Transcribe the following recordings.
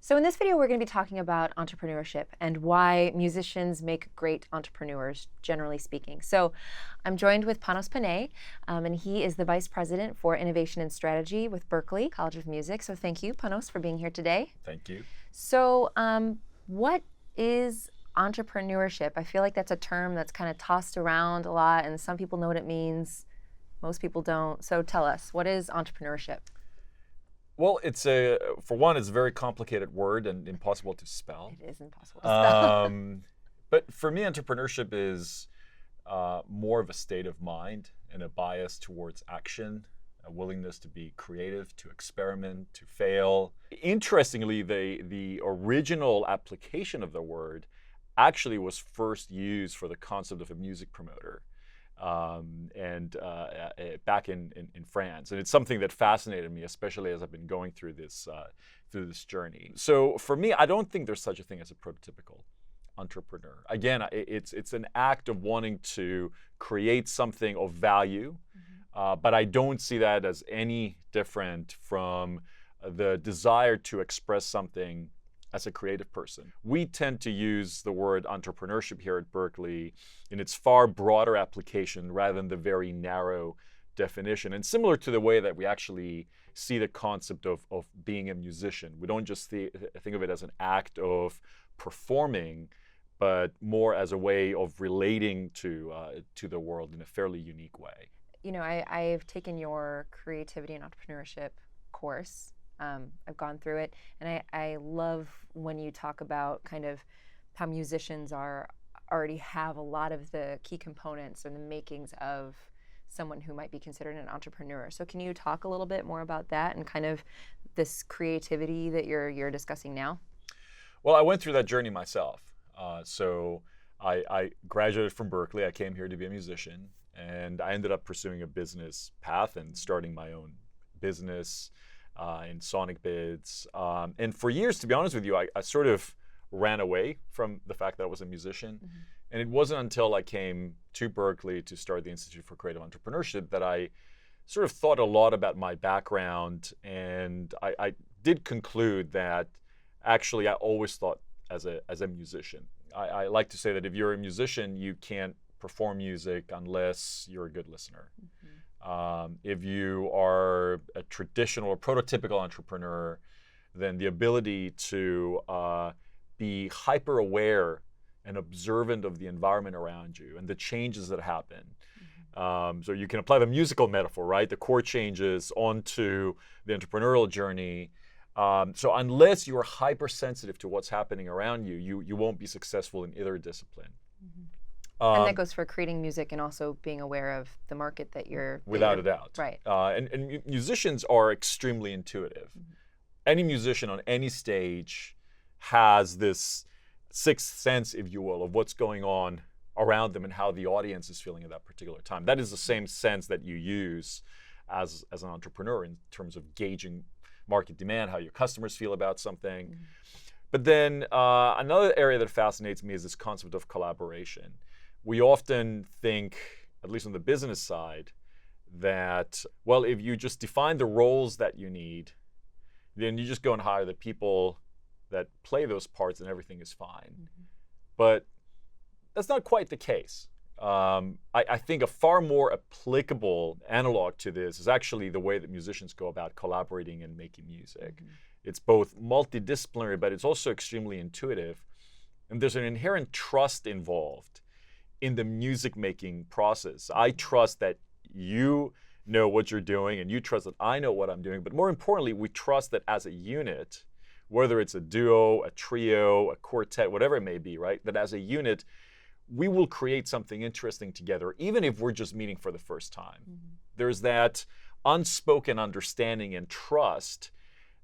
So in this video, we're going to be talking about entrepreneurship and why musicians make great entrepreneurs, generally speaking. So I'm joined with Panos Panay, and he is the Vice President for Innovation and Strategy with Berklee College of Music. So thank you, Panos, for being here today. Thank you. So what is entrepreneurship? I feel like that's a term that's kind of tossed around a lot, and some people know what it means. Most people don't. So tell us, what is entrepreneurship? Well, it's for one, it's a very complicated word and impossible to spell. It is impossible to spell. But for me, entrepreneurship is more of a state of mind and a bias towards action, a willingness to be creative, to experiment, to fail. Interestingly, the original application of the word actually was first used for the concept of a music promoter. Back in France, and it's something that fascinated me, especially as I've been going through this journey. So for me, I don't think there's such a thing as a prototypical entrepreneur. Again, it's an act of wanting to create something of value, but I don't see that as any different from the desire to express something as a creative person. We tend to use the word entrepreneurship here at Berklee in its far broader application rather than the very narrow definition. And similar to the way that we actually see the concept of being a musician. We don't just think of it as an act of performing, but more as a way of relating to the world in a fairly unique way. You know, I've taken your creativity and entrepreneurship course. I've gone through it, and I love when you talk about kind of how musicians already have a lot of the key components and the makings of someone who might be considered an entrepreneur. So can you talk a little bit more about that and kind of this creativity that you're discussing now? Well, I went through that journey myself. So I graduated from Berklee. I came here to be a musician, and I ended up pursuing a business path and starting my own business in sonic bids. And for years, to be honest with you, I sort of ran away from the fact that I was a musician. And it wasn't until I came to Berklee to start the Institute for Creative Entrepreneurship that I sort of thought a lot about my background. And I did conclude that actually I always thought as a musician. I like to say that if you're a musician, you can't perform music unless you're a good listener. If you are a traditional or prototypical entrepreneur, then the ability to be hyper aware and observant of the environment around you and the changes that happen. So you can apply the musical metaphor, right? The chord changes onto the entrepreneurial journey. So unless you are hypersensitive to what's happening around you, you won't be successful in either discipline. And that goes for creating music and also being aware of the market that you're... Without a doubt. Right. And musicians are extremely intuitive. Any musician on any stage has this sixth sense, if you will, of what's going on around them and how the audience is feeling at that particular time. That is the same sense that you use as an entrepreneur in terms of gauging market demand, how your customers feel about something. But then another area that fascinates me is this concept of collaboration. We often think, at least on the business side, that, well, if you just define the roles that you need, then you just go and hire the people that play those parts and everything is fine. But that's not quite the case. I think a far more applicable analog to this is actually the way that musicians go about collaborating and making music. It's both multidisciplinary, but it's also extremely intuitive. And there's an inherent trust involved in the music making process. I trust that you know what you're doing and you trust that I know what I'm doing. But more importantly, we trust that as a unit, whether it's a duo, a trio, a quartet, whatever it may be, right? That as a unit, we will create something interesting together, even if we're just meeting for the first time. There's that unspoken understanding and trust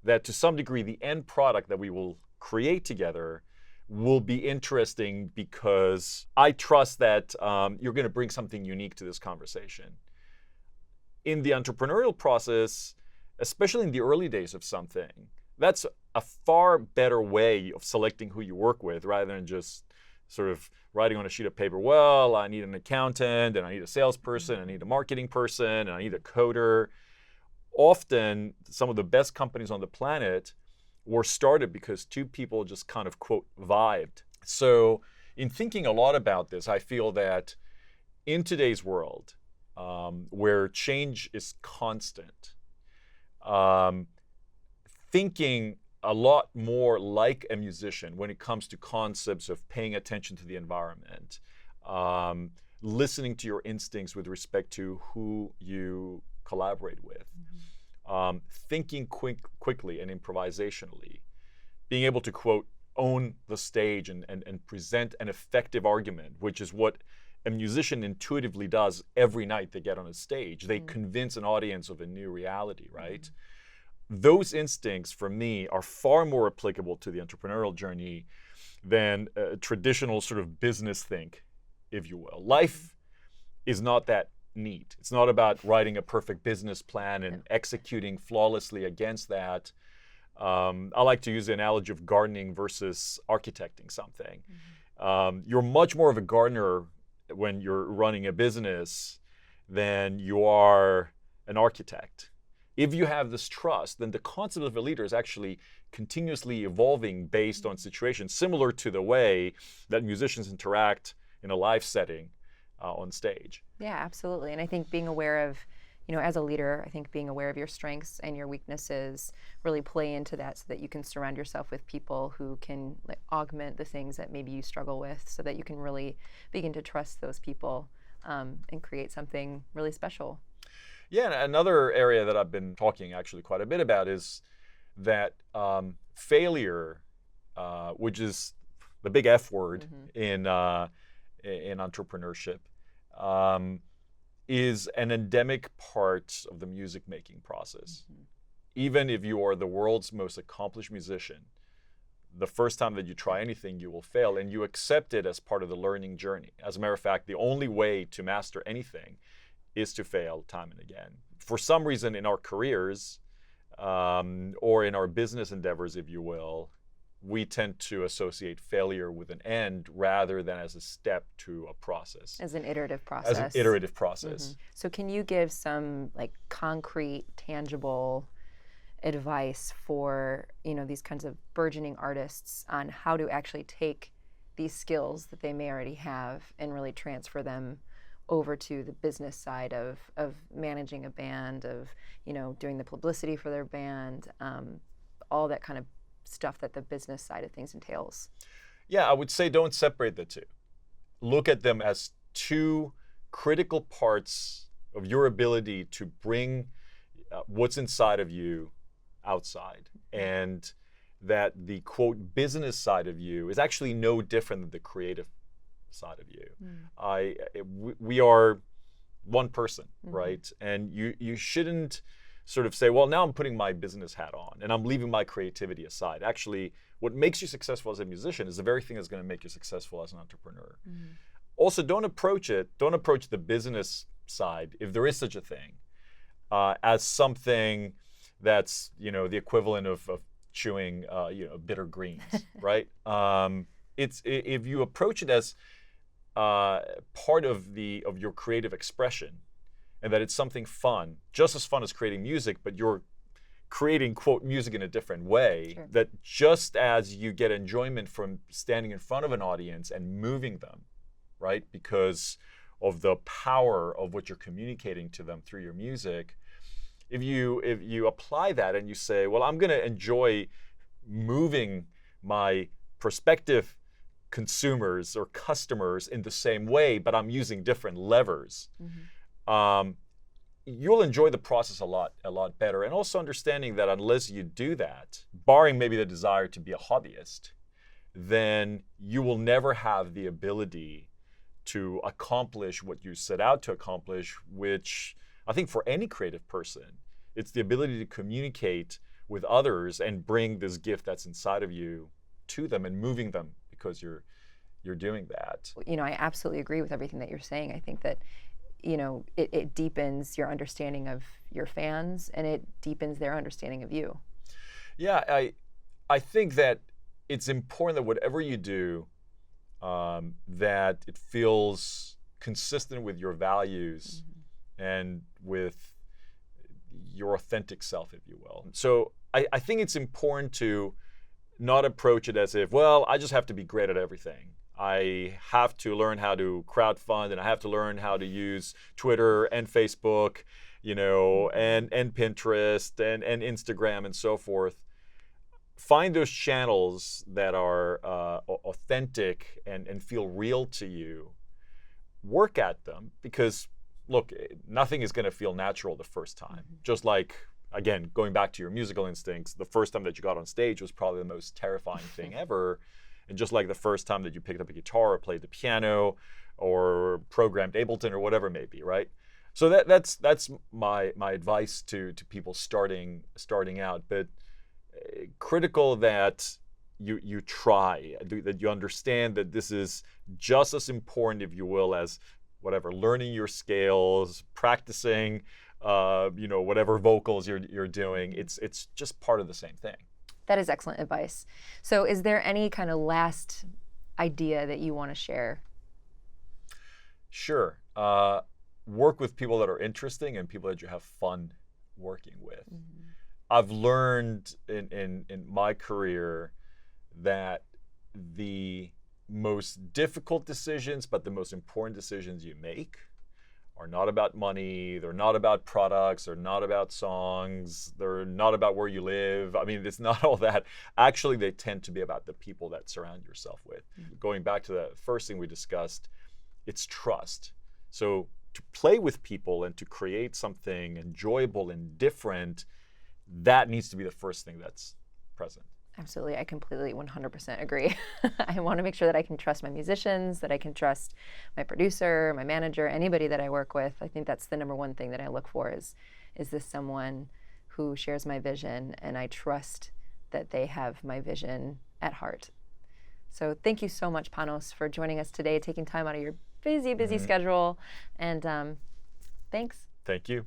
that to some degree, the end product that we will create together will be interesting because I trust that you're going to bring something unique to this conversation. In the entrepreneurial process, especially in the early days of something, that's a far better way of selecting who you work with rather than just sort of writing on a sheet of paper, well, I need an accountant, and I need a salesperson, I need a marketing person, and I need a coder. Often, some of the best companies on the planet were started because two people just kind of, quote, vibed. So in thinking a lot about this, I feel that in today's world, where change is constant, thinking a lot more like a musician when it comes to concepts of paying attention to the environment, listening to your instincts with respect to who you collaborate with, thinking quickly and improvisationally, being able to, quote, own the stage and present an effective argument, which is what a musician intuitively does every night they get on a stage. They convince an audience of a new reality, right? Those instincts, for me, are far more applicable to the entrepreneurial journey than a traditional sort of business think, if you will. Life is not that neat. It's not about writing a perfect business plan and executing flawlessly against that. I like to use the analogy of gardening versus architecting something. You're much more of a gardener when you're running a business than you are an architect. If you have this trust, then the concept of a leader is actually continuously evolving based on situations, similar to the way that musicians interact in a live setting on stage. Yeah, absolutely. And I think being aware of, as a leader, I think being aware of your strengths and your weaknesses really play into that, so that you can surround yourself with people who can augment the things that maybe you struggle with, so that you can really begin to trust those people and create something really special. Yeah, and another area that I've been talking actually quite a bit about is that failure, which is the big F word in entrepreneurship, is an endemic part of the music making process. Even if you are the world's most accomplished musician, the first time that you try anything, you will fail, and you accept it as part of the learning journey. As a matter of fact, the only way to master anything is to fail time and again. For some reason in our careers, or in our business endeavors, if you will, we tend to associate failure with an end rather than as a step to a process. As an iterative process. As an iterative process. So can you give some concrete, tangible advice for these kinds of burgeoning artists on how to actually take these skills that they may already have and really transfer them over to the business side of managing a band, of doing the publicity for their band, all that kind of stuff that the business side of things entails? Yeah, I would say don't separate the two. Look at them as two critical parts of your ability to bring what's inside of you outside, and that the, quote, business side of you is actually no different than the creative side of you. We are one person, right? And you shouldn't sort of say, well, now I'm putting my business hat on and I'm leaving my creativity aside. Actually, what makes you successful as a musician is the very thing that's going to make you successful as an entrepreneur. Also, don't approach the business side, if there is such a thing, as something that's the equivalent of chewing bitter greens, right? If you approach it as part of your creative expression, and that it's something fun, just as fun as creating music, but you're creating, quote, music in a different way, that just as you get enjoyment from standing in front of an audience and moving them, right, because of the power of what you're communicating to them through your music, if you apply that and you say, well, I'm going to enjoy moving my prospective consumers or customers in the same way, but I'm using different levers, you'll enjoy the process a lot better. And also understanding that unless you do that, barring maybe the desire to be a hobbyist, then you will never have the ability to accomplish what you set out to accomplish, which I think for any creative person, it's the ability to communicate with others and bring this gift that's inside of you to them and moving them because you're doing that. I absolutely agree with everything that you're saying. I think that it deepens your understanding of your fans, and it deepens their understanding of you. Yeah, I think that it's important that whatever you do, that it feels consistent with your values and with your authentic self, if you will. So I think it's important to not approach it as if, well, I just have to be great at everything. I have to learn how to crowdfund, and I have to learn how to use Twitter and Facebook, and Pinterest and Instagram and so forth. Find those channels that are authentic and feel real to you. Work at them, because look, nothing is going to feel natural the first time. Just like, again, going back to your musical instincts, the first time that you got on stage was probably the most terrifying thing ever. And just like the first time that you picked up a guitar or played the piano or programmed Ableton or whatever it may be, right? So that's my advice to people starting out. But critical that you try, that you understand that this is just as important, if you will, as whatever, learning your scales, practicing, whatever vocals you're doing. It's just part of the same thing. That is excellent advice. So is there any kind of last idea that you want to share? Sure. Work with people that are interesting and people that you have fun working with. I've learned in my career that the most difficult decisions, but the most important decisions you make, are not about money, they're not about products, they're not about songs, they're not about where you live. I mean, it's not all that. Actually, they tend to be about the people that surround yourself with. Going back to the first thing we discussed, it's trust. So to play with people and to create something enjoyable and different, that needs to be the first thing that's present. Absolutely. I completely 100% agree. I want to make sure that I can trust my musicians, that I can trust my producer, my manager, anybody that I work with. I think that's the number one thing that I look for is this someone who shares my vision, and I trust that they have my vision at heart. So thank you so much, Panos, for joining us today, taking time out of your busy schedule. And thanks. Thank you.